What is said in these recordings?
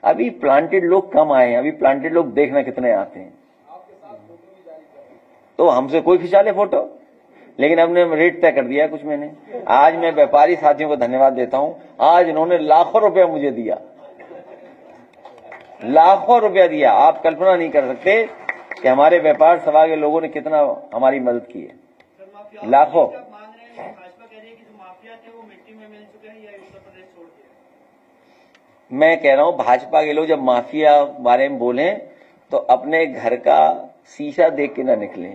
अभी प्लांटेड लोग कम आए हैं, अभी प्लांटेड लोग देखना कितने आते हैं। तो हमसे कोई खिंचा ले फोटो, लेकिन हमने रेट तय कर दिया कुछ। मैंने आज मैं व्यापारी साथियों को धन्यवाद देता हूं, आज इन्होंने लाखों रुपया मुझे दिया, लाखों रुपया दिया। आप कल्पना नहीं कर सकते कि हमारे व्यापार सभा के लोगों ने कितना हमारी मदद की है, लाखों। मैं कह रहा हूं भाजपा के लोग जब माफिया बारे में बोले तो अपने घर का शीशा देख के ना निकले।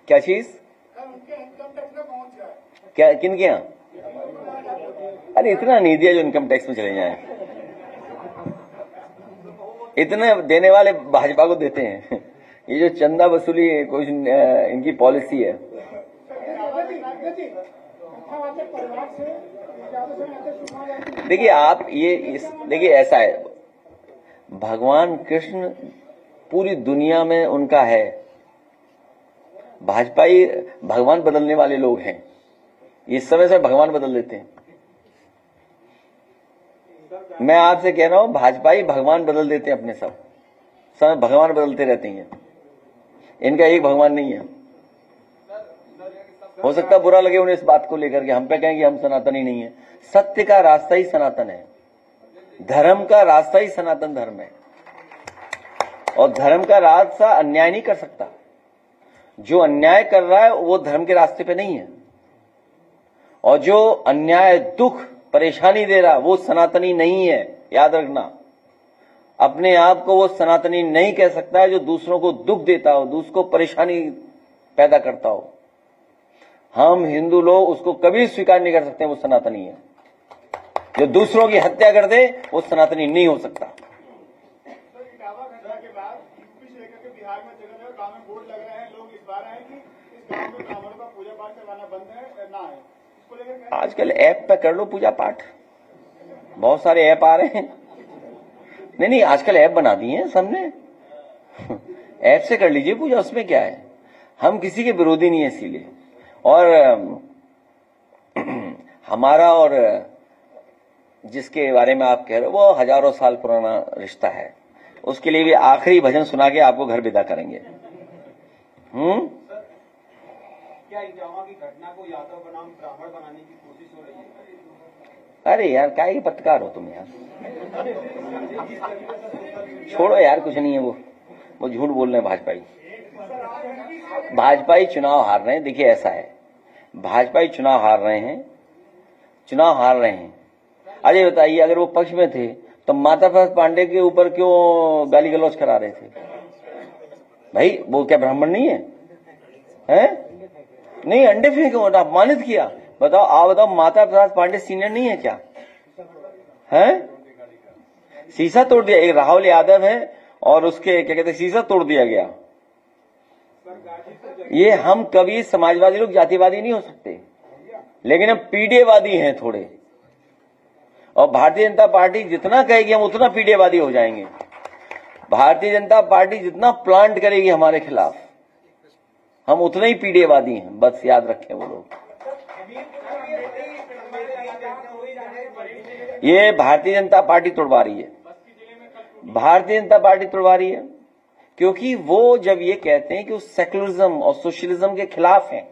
क्या चीज? क्या किन के यहाँ? अरे इतना नहीं दिया जो इनकम टैक्स में चले जाए, इतने देने वाले भाजपा को देते हैं। ये जो चंदा वसूली कुछ इनकी पॉलिसी है। देखिए आप देखिए ऐसा है, भगवान कृष्ण पूरी दुनिया में उनका है, भाजपाई भगवान बदलने वाले लोग हैं। इस समय से भगवान बदल देते हैं। मैं आपसे कह रहा हूं भाजपाई भगवान बदल देते हैं अपने, सब समय भगवान बदलते रहते हैं। इनका एक भगवान नहीं है। हो सकता है बुरा लगे उन्हें इस बात को लेकर के, हम पे कहें कि हम सनातनी नहीं है। सत्य का रास्ता ही सनातन है, धर्म का रास्ता ही सनातन धर्म है, और धर्म का रास्ता अन्याय नहीं कर सकता। जो अन्याय कर रहा है वो धर्म के रास्ते पे नहीं है, और जो अन्याय दुख परेशानी दे रहा वो सनातनी नहीं है। याद रखना, अपने आप को वो सनातनी नहीं कह सकता है जो दूसरों को दुख देता हो, दूसरों को परेशानी पैदा करता हो। हम हिंदू लोग उसको कभी स्वीकार नहीं कर सकते वो सनातनी है। जो दूसरों की हत्या कर दे वो सनातनी नहीं हो सकता। आजकल ऐप पे कर लो पूजा पाठ, बहुत सारे ऐप आ रहे हैं। नहीं, आजकल ऐप बना दिए हैं सबने, ऐप से कर लीजिए पूजा, उसमें क्या है। हम किसी के विरोधी नहीं है इसीलिए। और हमारा और जिसके बारे में आप कह रहे हो वो हजारों साल पुराना रिश्ता है, उसके लिए भी आखिरी भजन सुना के आपको घर विदा करेंगे। क्या इजामा की घटना को यादव बनाम ब्राह्मण बनाने की कोशिश हो रही है? अरे यार काय के पत्रकार हो तुम यार, छोड़ो यार, कुछ नहीं है वो झूठ बोल रहे हैं। भाजपाई चुनाव हार रहे हैं। देखिए ऐसा है, भाजपाई चुनाव हार रहे हैं। अरे बताइए, अगर वो पक्ष में थे तो माता प्रसाद पांडे के ऊपर क्यों गाली गलौज करा रहे थे? भाई वो क्या ब्राह्मण नहीं है? नहीं, अंडे फेंके, अपमानित किया। बताओ, आप बताओ, माता प्रसाद पांडे सीनियर नहीं है क्या? शीशा तोड़ दिया। एक राहुल यादव है और उसके क्या कहते हैं, शीशा तोड़ दिया गया। ये हम कभी समाजवादी लोग जातिवादी नहीं हो सकते, लेकिन हम पीढ़ीवादी हैं थोड़े, और भारतीय जनता पार्टी जितना कहेगी हम उतना पीढ़ीवादी हो जाएंगे। भारतीय जनता पार्टी जितना प्लांट करेगी हमारे खिलाफ हम उतने ही पीढ़ीवादी हैं। बस याद रखें वो लोग। ये भारतीय जनता पार्टी तोड़वा रही है, भारतीय जनता पार्टी तोड़वा रही है, क्योंकि वो जब ये कहते हैं कि वो सेक्युलरिज्म और सोशलिज्म के खिलाफ हैं,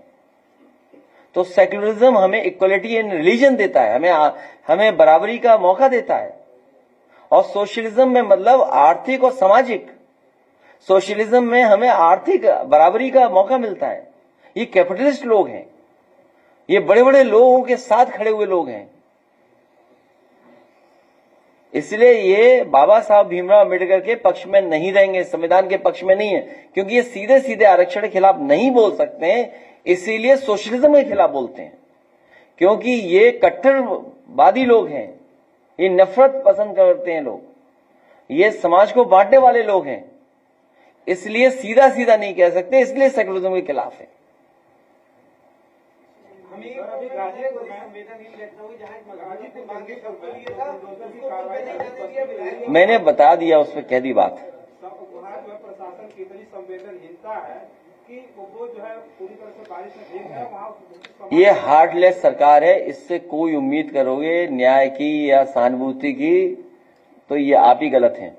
तो सेक्युलरिज्म हमें इक्वलिटी इन रिलीजन देता है, हमें बराबरी का मौका देता है, और सोशलिज्म में मतलब आर्थिक और सामाजिक। सोशलिज्म में हमें आर्थिक बराबरी का मौका मिलता है। ये कैपिटलिस्ट लोग हैं, ये बड़े बड़े लोगों के साथ खड़े हुए लोग हैं। इसलिए ये बाबा साहब भीमराव अम्बेडकर के पक्ष में नहीं रहेंगे, संविधान के पक्ष में नहीं है, क्योंकि ये सीधे सीधे आरक्षण के खिलाफ नहीं बोल सकते हैं, इसीलिए सोशलिज्म के खिलाफ बोलते हैं। क्योंकि ये कट्टरवादी लोग हैं, ये नफरत पसंद करते हैं लोग, ये समाज को बांटने वाले लोग हैं, इसलिए सीधा सीधा नहीं कह सकते, इसलिए सेक्युलरिज्म के खिलाफ है। मैंने बता दिया, उस पर कह दी बात। प्रशासन कितनी संवेदनहीनता है कि वो जो है पूरी तरह से बारिश में भीग गया वहाँ ये हार्टलेस सरकार है। इससे कोई उम्मीद करोगे न्याय की या सहानुभूति की, तो ये आप ही गलत हैं।